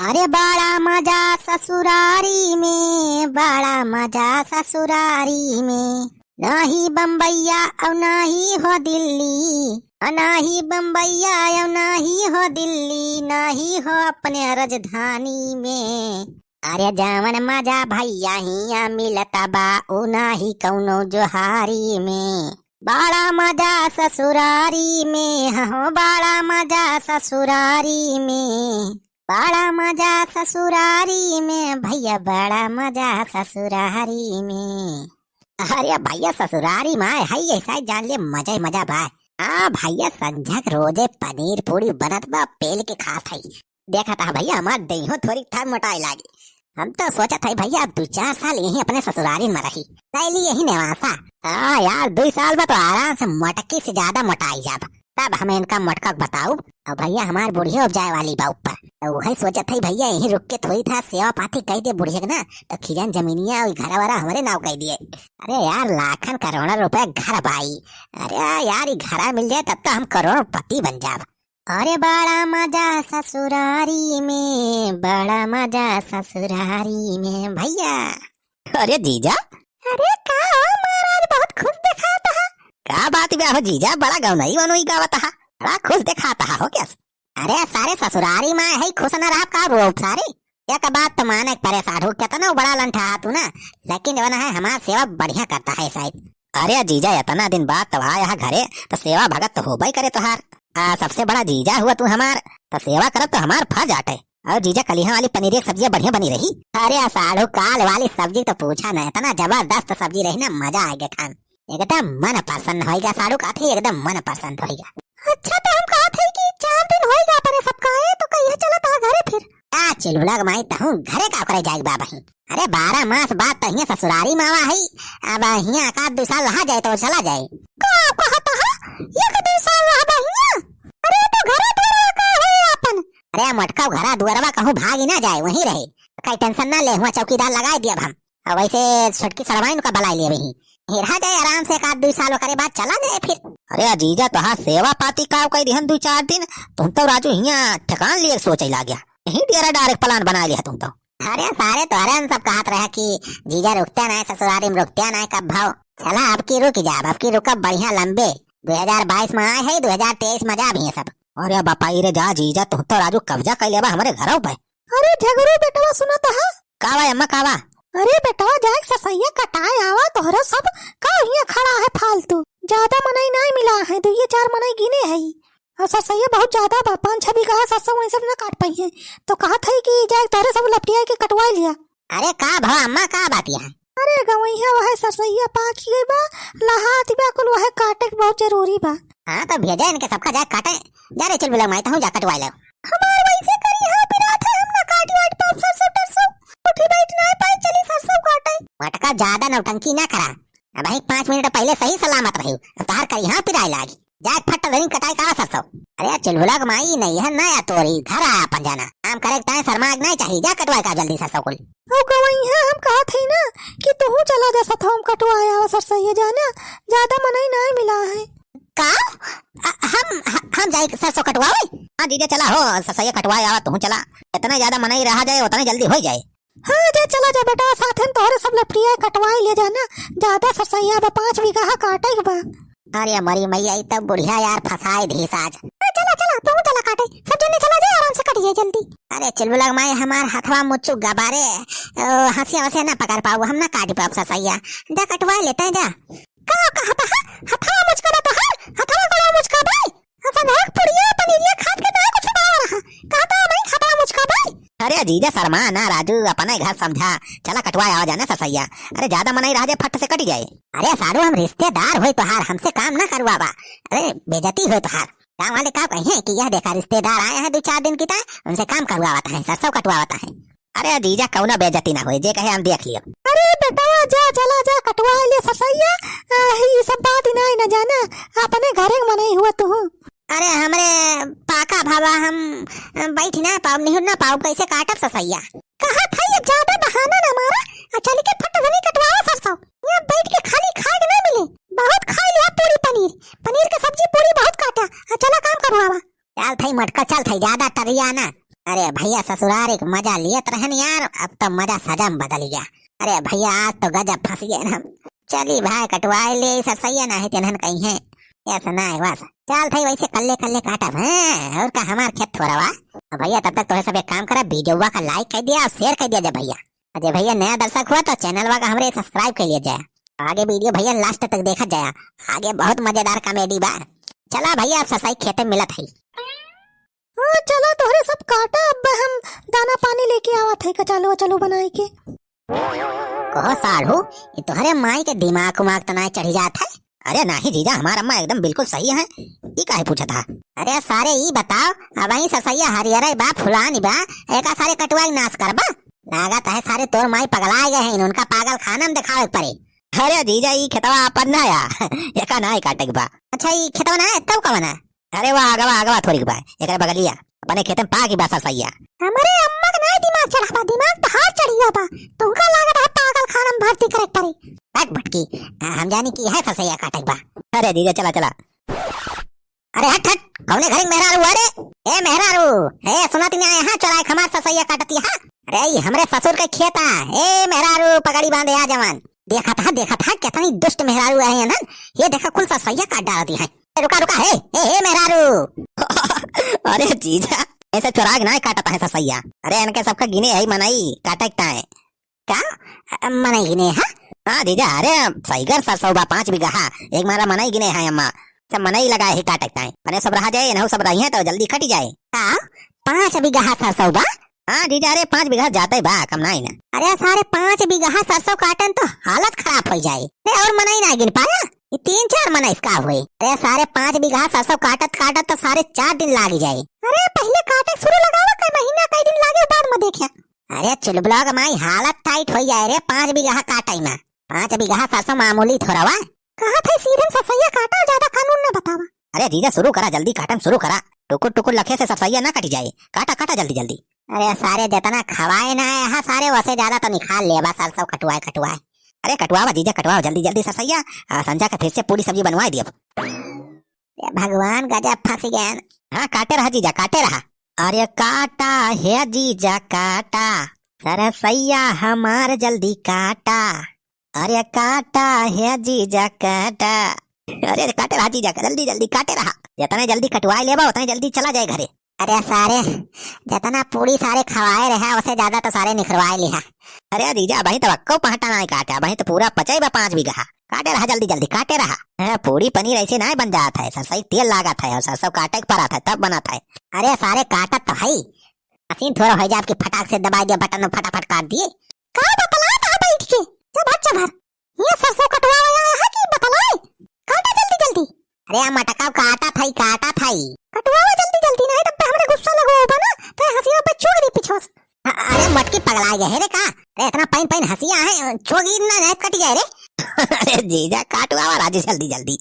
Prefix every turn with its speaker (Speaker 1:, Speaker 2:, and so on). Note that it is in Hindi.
Speaker 1: अरे बड़ा मजा ससुरारी में, बड़ा मजा ससुरारी में। नाही बम्बैया और नाही हो दिल्ली, नाही बम्बैया और नाही हो दिल्ली, नाही हो अपने राजधानी में। अरे जावन मजा भैया हिया मिलता बा उ नाही कौनो जोहारी में। बड़ा मजा ससुरारी में, हो बड़ा मजा ससुरारी में, बड़ा मजा ससुरारी में भैया, बड़ा मजा ससुरारी में। अरे भैया ससुरारी में है ऐसा जान ले मजा ही मजा बा। भैया संझक रोजे पनीर पूरी बनत बा, पेल के खात है। देखा था भैया हमार देहो थोड़ी था मोटाई लागी। हम तो सोचा था भैया 2-4 साल यही अपने ससुरारी में रही, पहले यही निवासा। यार 2 साल में तो आराम से मटकी से ज्यादा मोटाई जाब। तब हमें इनका मटका बताऊ। और भैया हमार बुढ़िया उपजाए वाली बा ऊपर, तो वही सोचा था भैया यही रुक के थोड़ी था सेवा पाती कह दे बुढ़िया ना, तो खिजन जमीनिया और घर वाला हमारे नाव कह दिए। अरे यार लाखन करोड़ों रुपए घर बाई। अरे यार ये घर मिल जाए तब तो हम करोड़पति बन जाब। अरे बड़ा मजा ससुरारी में, बड़ा मजा ससुरारी में भैया।
Speaker 2: अरे जीजा,
Speaker 1: अरे का महाराज बहुत खुश दिखाता है।
Speaker 2: क्या बात है हो जीजा, बड़ा गौनई वनई गावत है, बड़ा खुश दिखाता हो क्या?
Speaker 1: अरे सारे ससुरारी में है खुश न रहा का रोब सारे। एक बात तो माने परेशान हो क्या था ना, बड़ा लंठा तू ना, लेकिन जो है हमारा सेवा बढ़िया करता है शायद।
Speaker 2: अरे जीजा इतना दिन बाद तो आया घरे, तो सेवा भगत तो होबे करे तुहार। सबसे बड़ा जीजा हुआ तू हमार, तो सेवा करब तो हमार फर्ज आटे। और जीजा कलिहा वाली पनीर की सब्जी बढ़िया बनी रही।
Speaker 1: अरे साढ़ू काल वाली सब्जी तो पूछा नहीं, इतना जबरदस्त सब्जी रही ना, मजा आएगा खान। एकदम मन प्रसन्न होएगा साढ़ू का थे, एकदम मन प्रसन्न होएगा। अच्छा तो हम कहा थे कि 4 दिन होएगा अपने सबका है, तो कहिए चला था घरे फिर। चिलुलग माई तहूँ घरे का करे जाएगा बाबा ही। अरे 12 मास बाद तो यहाँ ससुरारी मावा है, अब यहाँ 1-2 साल रहा जाए तो चला जाए। अरे तो घरे का है अपन। अरे मटका घरा दुआरवा कहूँ भागी ना जाए, वहीं रहे, कई टेंशन ना ले। हुआ चौकीदार लगाए दिया हम, और वैसे छुटकी सरवाइन का बलाई ले वही रहा जाए आराम से। 1-2 साल करे बाद चला जाए फिर।
Speaker 2: अरे जीजा तो सेवा पाती का कही दी 2-4 दिन, तुम तो राजू यहाँ ठिकान लिए सोच ला गया, यही डेरा डायरेक्ट प्लान बना लिया तुम तो।
Speaker 1: अरे सारे तो अरे सब कहत रहा कि जीजा रुकते ना ससुरारी में, रुकते ना कब भाव। चला अब की रुक जा, अब की रुकब बढ़िया लंबे। 2022 में आए है, 2023 में जा भी है सब।
Speaker 2: अरे बापाई रे जा जीजा, तुम तो राजू कब्जा कर लेबा हमारे घरों पे।
Speaker 1: अरे झगड़ू बेटवा सुना तो है
Speaker 2: कावा अम्मा कावा।
Speaker 1: अरे बेटवा जाए ससैया कटाए आवा, तोहरा सब का यहाँ खड़ा है फालतू। ज्यादा मनई नहीं मिला है, 2-4 मनई गिने है। और ससैया बहुत ज्यादा बा, 5-6 बीघा ससो वही सब न काट पाई है, तो कहा था कि जाए तोहरे सब लपटिया के कटवा लिया।
Speaker 2: अरे का भा अम्मा का बात है?
Speaker 1: अरे गवैया वह ससैया पाकी गई बा, लहाती बा कुल वह काटे के बहुत जरूरी बा।
Speaker 2: हाँ तो भेजा इनके सबका जा काटे। जा रे चल बुला मैं तो जा कटवा ले।
Speaker 1: हमार वैसे करी हां पिरा था, हम ना काटी वाट पाप सरसों उठी बैठ ना पाई, चली सरसों काटे।
Speaker 2: मटका ज्यादा नौटंकी ना करा, अब 5 मिनट पहले सही सलामत रही, तार करी हां पिराई लागी। जा फट धरी कटाई का सरसों। अरे चिलहुला माई नहीं है ना या तोरी घर आया अपन जाना काम करे ताए शर्माग नहीं चाहिए। जा कटवाए का जल्दी सरसों कुल।
Speaker 1: ओ गवैया हम कहा थे ना कि तू चला जा सथ हम कटवाया सरसैया जाना, ज्यादा मनई नहीं मिला है
Speaker 2: का। हम जाए सरसों कटवावे। हाँ जीजा चला हो सरसैया कटवाए आवा, तू चला, इतना ज्यादा मनई रहा जाए उतना जल्दी हो जाए।
Speaker 1: हाँ जा चला जा बेटा, साथ में तोहरे सब लपटिया कटवाए ले जाना, ज्यादा सरसैया बा 5 बीघा काटे के बा।
Speaker 2: अरे मरी मैया तब बुढ़िया यार फसाए धीस आज।
Speaker 1: चला चला तू चला काटे, सब जने चला जाए आराम से कटिए जल्दी।
Speaker 2: अरे चिलबुलग माई हमार हथवा मुच्चू गबारे, हंसिया वसे ना पकड़ पाऊ, हम ना काट पाऊ ससैया। जा कटवा लेते हैं जा।
Speaker 1: का कहता है हथवा मुचका तो है, हथवा को मुचका भाई असन है पुड़िया पनीरिया खाद के ना कुछ बता रहा, कहता नहीं हथवा मुचका भाई।
Speaker 2: अरे जीजा शर्मा ना राजू, अपना घर समझा, चला कटवाए आ जाना ससैया। अरे ज्यादा मनई रह जाए फट से कट जाए।
Speaker 1: अरे सारू हम रिश्तेदार हुए तो हार, हमसे काम ना करवावा। अरे बेइज्जती हुए तो हार, गाँव वाले का कहे कि यह देखा रिश्तेदार आए हैं 2-4 दिन की था, उनसे काम करवाता है, सरसों कटवाता है।
Speaker 2: अरे जीजा कौना बेइज्जती ना हुई, जे कहे हम देख लियो।
Speaker 1: अरे बेटा जा चला जा कटवा ले सरसैया, ये सब बात ही नहीं न जाना, अपने घरे में नहीं हुआ तू।
Speaker 2: अरे हमरे पाका भावा हम बैठ ना पाऊ, नहीं ना पाऊ, कैसे काटब ससैया।
Speaker 1: कहा था ये ज्यादा बहाना ना मारा, चल के फट धनी कटवाओ सरसों, यहाँ बैठ के खाली खाए ना मिले, बहुत खा लिया पूरी पनीर की सब्जी पूरी बहुत काटा, चला काम करवावा।
Speaker 2: चल थई मटका चल थई, ज्यादा तरिया ना, अरे भैया ससुराल एक मजा लियत रहन यार, अब तो मजा सजा में बदल गया। अरे भैया आज तो गजब फंस गए हम। चली भाई कटवाए ले सरसैया ना है तेनहन कहीं है ऐसा ना है बस। चल भाई वैसे कल्ले कल्ले काटब है और का हमार खेत थोड़ा वा। भैया तब तक तोहे सब एक काम करा, वीडियो का लाइक कर दिया और शेयर कर दिया जा भैया। अजय भैया नया दर्शक हुआ तो चैनल का हमरे सब्सक्राइब कर लिया जाए। आगे वीडियो भैया लास्ट तक देखा जाए, आगे बहुत मजेदार कॉमेडी बा। चला भैया आप ससाई खेते मिलत है।
Speaker 1: चलो तोहरे सब काटा, अब हम दाना पानी लेके आवत है। चलो चलो बनाए के
Speaker 2: कहो साढ़ू ये तुम्हारे माई के दिमाग उमाग तो ना चढ़ी जात है। अरे नहीं जीजा हमारा अम्मा एकदम बिल्कुल सही है। ये काहे पूछा था? अरे सारे ये बताओ अब वही ससैया हरियर बा फुलानी बा एका सारे कटवाई नाश करबा। लागत है सारे तोर माई पगला गए हैं, उनका पागल खाना में दिखावे पड़े। अरे जीजा ये खेतवा अपन ना या एका ना काटे बा। अच्छा ये खेतवा ना तब कब ना? अरे वाह आगवा थोड़ी बा एकरा बगलिया अपने खेत में पाकी बा ससैया।
Speaker 1: हमारे अम्मा का ना दिमाग चढ़ा बा, दिमाग तो हाथ चढ़ी गया बा। तुमका लागत है पागल खाना में भर्ती करे पड़े।
Speaker 2: हट भटकी हम जानी की है ससैया काटे बा। अरे जीजा चला चला। अरे हट कौने घर में मेहरारू? अरे ए मेहरारू ए सुनाती ना यहाँ चौराहे खमार ससैया काटती है। अरे ये हमरे ससुर के खेता ए मेहरारू पगड़ी बांधे आ जवान। देखा था कितनी दुष्ट मेहरारू है ना, ये देखा कुल ससैया काट डालती है। रुका है ए मेहरारू। अरे जीजा ऐसे चुराग ना काटता है ससैया। अरे इनके सबका गिने है मनाई काटता है क्या मनाई गिने है? हाँ जीजा अरे सहीगर सरसों बा 5 बीघा एक मारा मनाई गिने है अम्मा सब मनाई लगाए ही काटता है। मैंने सब रहा जाए ना सब रही है तो जल्दी कट जाए। हाँ 5 बीघा सरसों बा? हाँ जीजा अरे 5 बीघा जाते बा कम नहीं ना। अरे सारे 5 बीघा सरसों काटन तो हालत खराब हो जाए। और मनाई ना गिन पाया, ये 3-4 मना इसका हुए। अरे सारे 5 बीघा सरसों काटत तो सारे 4 दिन लाग जाए। अरे पहले काटे शुरू लगावा कई महीना कई दिन लागे बाद में देखे। अरे चुलबुला का माई हालत टाइट हो जाए रे 5 बीघा काटाई में। 5 बीघा सरसों मामूली थोड़ा वा। कहा था सीधे ससैया काटा, ज्यादा कानून न बतावा। अरे जीजा शुरू करा जल्दी काटम शुरू करा, टुकुर लखे से ससैया ना कटी जाए। काटा जल्दी। अरे सारे जितना खवाए ना है सारे वैसे ज्यादा तो निकाल ले बा सरसों कटवाए। अरे कटवावा जीजा कटवाओ जल्दी ससैया, संजा का फिर से पूरी सब्जी बनवा दियो। भगवान गजब फंस गए। हाँ काटे रहा जीजा काटे रहा। अरे काटा है जीजा काटा सरसैया हमार जल्दी काटा। अरे काटा है जीजा काटा। अरे काटे रहा जीजा जल्दी काटे रहा। जितना जल्दी कटवाए लेबा उतना जल्दी चला जाए घरे। अरे सारे जितना पूरी सारे खवाए रहा उससे ज्यादा तो सारे निखरवाए लिहा। अरे जीजा भाई तो पहटा ना काटा भाई तो पूरा पचाई बा 5 बीघा। काटे रहा जल्दी काटे रहा। पूरी पनीर ऐसे ना बन जाता है, सरसों तेल लागत है और सरसों काटे के परात है तब बनाता है। अरे सारे काटत तो भाई मशीन थोड़ा हो जाए आपकी फटाक से दबा दिया बटन में फटाफट काट दिए। का बतला था बैठ के जब अच्छा भर ये सरसों कटवा आया है कि बतलाए काटा जल्दी। अरे मटका काटा था कटवावा जल्दी नहीं तो हमरे गुस्सा लगो बना तो हंसिया पे छोड़ दी पीछे। अरे मटकी पगला गए रे का? अरे इतना पाइन हंसिया है छोगी ना नहीं कट गए रे। अरे जीजा काटवावा राजी जल्दी।